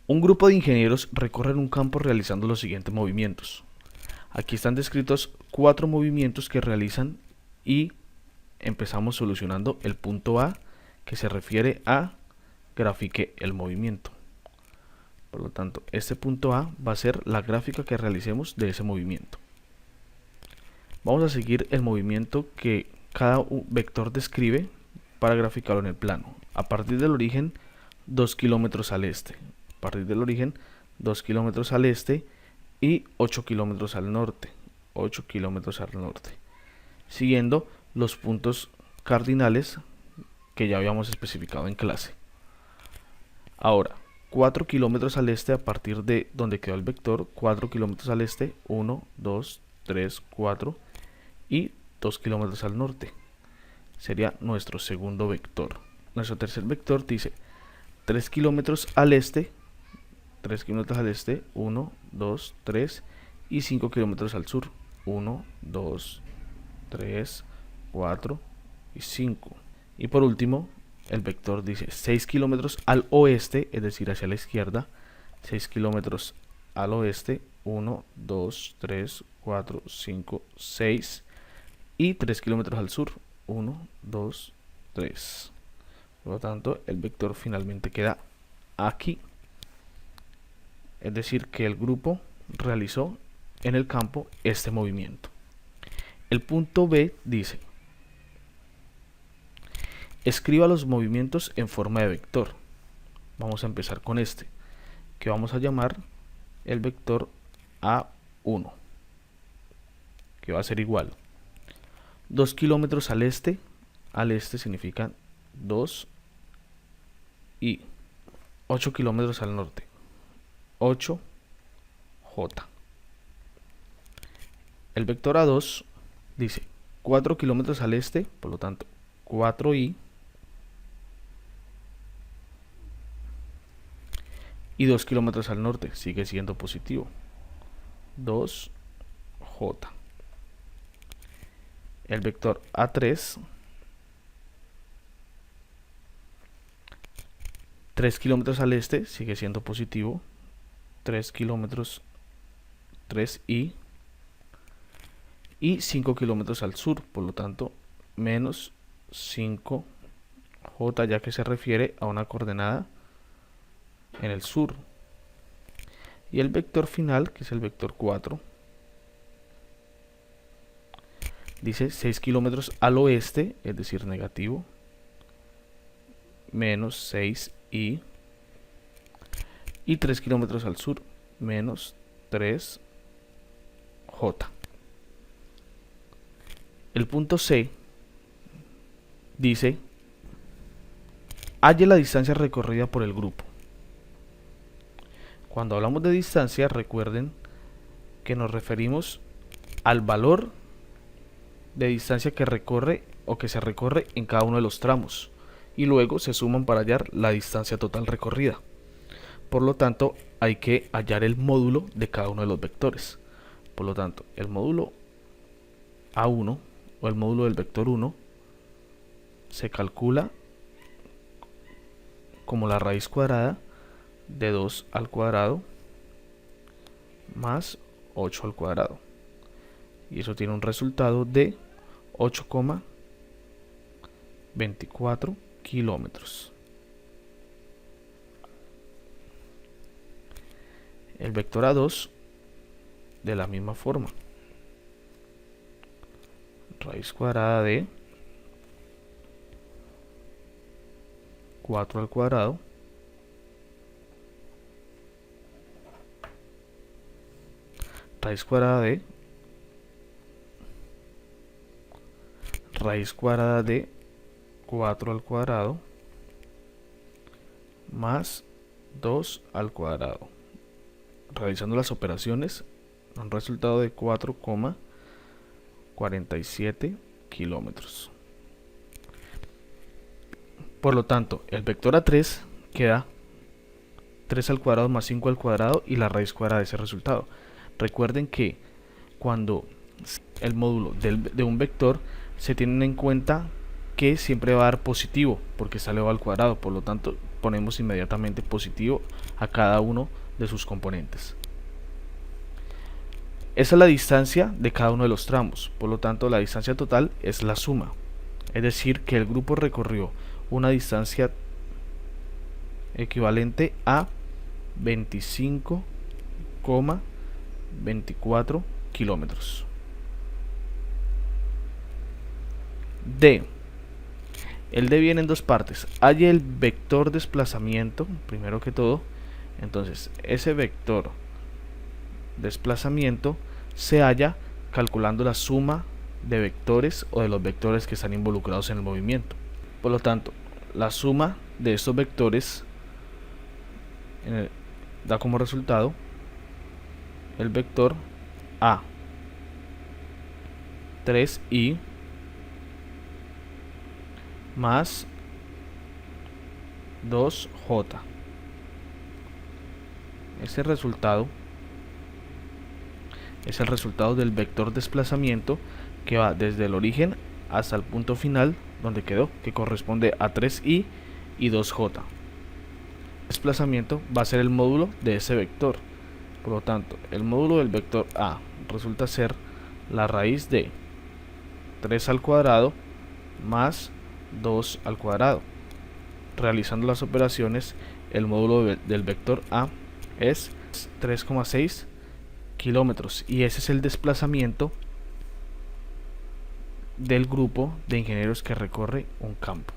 Un grupo de ingenieros recorren un campo realizando los siguientes movimientos. Aquí están descritos 4 movimientos que realizan y empezamos solucionando el punto A, que se refiere a grafique el movimiento. Por lo tanto, este punto A va a ser la gráfica que realicemos de ese movimiento. Vamos a seguir el movimiento que cada vector describe para graficarlo en el plano. A partir del origen, 2 kilómetros al este. A partir del origen, 2 kilómetros al este y 8 kilómetros al norte. 8 kilómetros al norte. Siguiendo los puntos cardinales que ya habíamos especificado en clase. Ahora, 4 kilómetros al este a partir de donde quedó el vector, 4 kilómetros al este, 1, 2, 3, 4 y 2 kilómetros al norte. Sería nuestro segundo vector. Nuestro tercer vector dice 3 kilómetros al este, 3 kilómetros al este, 1, 2, 3 y 5 kilómetros al sur, 1, 2, 3, 4 y 5. Y por último, el vector dice 6 kilómetros al oeste, es decir, hacia la izquierda, 6 kilómetros al oeste, 1, 2, 3, 4, 5, 6 y 3 kilómetros al sur, 1, 2, 3. Por lo tanto, el vector finalmente queda aquí. Es decir, que el grupo realizó en el campo este movimiento. El punto B dice: escriba los movimientos en forma de vector. Vamos a empezar con este, que vamos a llamar el vector A1, que va a ser igual 2 kilómetros al este significa 2 y 8 kilómetros al norte, 8J. El vector A2 dice 4 kilómetros al este, por lo tanto 4I, y 2 kilómetros al norte, sigue siendo positivo, 2J. El vector A3, 3 kilómetros al este, sigue siendo positivo, 3 kilómetros, 3I, y 5 kilómetros al sur, por lo tanto, menos 5J, ya que se refiere a una coordenada en el sur. Y el vector final, que es el vector 4, dice 6 kilómetros al oeste, es decir, negativo, menos 6i, y 3 kilómetros al sur, menos 3J. El punto C dice: halle la distancia recorrida por el grupo. Cuando hablamos de distancia, recuerden que nos referimos al valor de distancia que recorre o que se recorre en cada uno de los tramos, y luego se suman para hallar la distancia total recorrida. Por lo tanto, hay que hallar el módulo de cada uno de los vectores. Por lo tanto, el módulo A1 o el módulo del vector 1 se calcula como la raíz cuadrada de 2 al cuadrado más 8 al cuadrado, y eso tiene un resultado de 8,24 kilómetros. El vector A2 de la misma forma, raíz cuadrada de 4 al cuadrado raíz cuadrada de 4 al cuadrado más 2 al cuadrado. Realizando las operaciones, un resultado de 4,47 kilómetros. Por lo tanto, el vector A3 queda 3 al cuadrado más 5 al cuadrado y la raíz cuadrada de ese resultado. Recuerden que cuando el módulo de un vector, se tiene en cuenta que siempre va a dar positivo porque está elevado al cuadrado, por lo tanto ponemos inmediatamente positivo a cada uno de sus componentes. Esa es la distancia de cada uno de los tramos, por lo tanto la distancia total es la suma, es decir que el grupo recorrió una distancia equivalente a 25,24 kilómetros. D. El D viene en dos partes. Hay el vector desplazamiento, primero que todo. Entonces, ese vector desplazamiento se halla calculando la suma de vectores o de los vectores que están involucrados en el movimiento. Por lo tanto, la suma de estos vectores da como resultado el vector A 3i más 2j. Ese resultado es el resultado del vector desplazamiento que va desde el origen hasta el punto final donde quedó, que corresponde a 3i y 2j. El desplazamiento va a ser el módulo de ese vector. Por lo tanto, el módulo del vector A resulta ser la raíz de 3 al cuadrado más 2 al cuadrado. Realizando las operaciones, el módulo del vector A es 3,6 kilómetros y ese es el desplazamiento del grupo de ingenieros que recorre un campo.